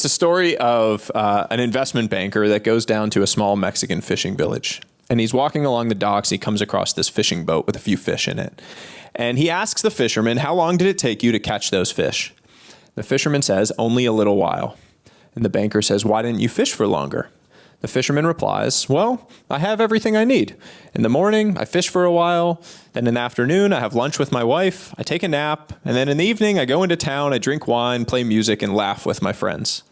It's a story of an investment banker that goes down to a small Mexican fishing village. And he's walking along the docks. He comes across this fishing boat with a few fish in it. And he asks the fisherman, how long did it take you to catch those fish? The fisherman says, only a little while. And the banker says, why didn't you fish for longer? The fisherman replies, well, I have everything I need. In the morning, I fish for a while. Then in the afternoon, I have lunch with my wife. I take a nap. And then in the evening, I go into town, I drink wine, play music, and laugh with my friends.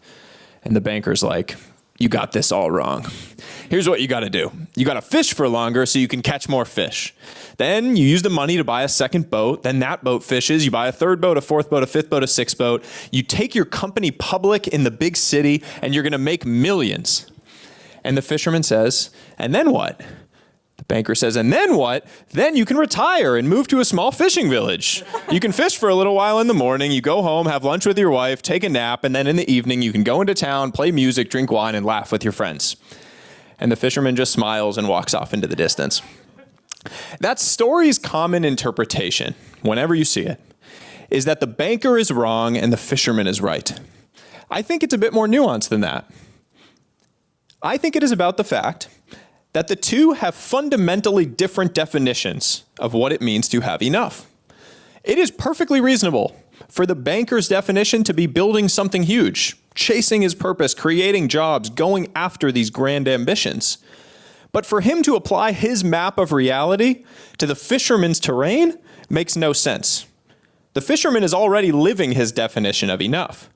And the banker's like, you got this all wrong. Here's what you got to do. You got to fish for longer so you can catch more fish. Then you use the money to buy a second boat. Then that boat fishes. You buy a third boat, a fourth boat, a fifth boat, a sixth boat. You take your company public in the big city, and you're going to make millions. And the fisherman says, and then what? The banker says, and then what? Then you can retire and move to a small fishing village. You can fish for a little while in the morning. You go home, have lunch with your wife, take a nap, and then in the evening you can go into town, play music, drink wine, and laugh with your friends. And the fisherman just smiles and walks off into the distance. That story's common interpretation, whenever you see it, is that the banker is wrong and the fisherman is right. I think it's a bit more nuanced than that. I think it is about the fact that the two have fundamentally different definitions of what it means to have enough. It is perfectly reasonable for the banker's definition to be building something huge, chasing his purpose, creating jobs, going after these grand ambitions. But for him to apply his map of reality to the fisherman's terrain makes no sense. The fisherman is already living his definition of enough.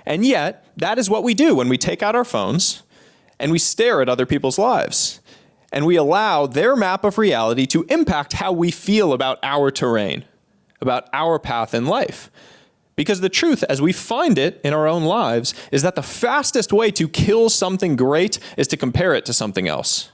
And yet, that is what we do when we take out our phones and we stare at other people's lives, and we allow their map of reality to impact how we feel about our terrain, about our path in life. Because the truth, as we find it in our own lives, is that the fastest way to kill something great is to compare it to something else.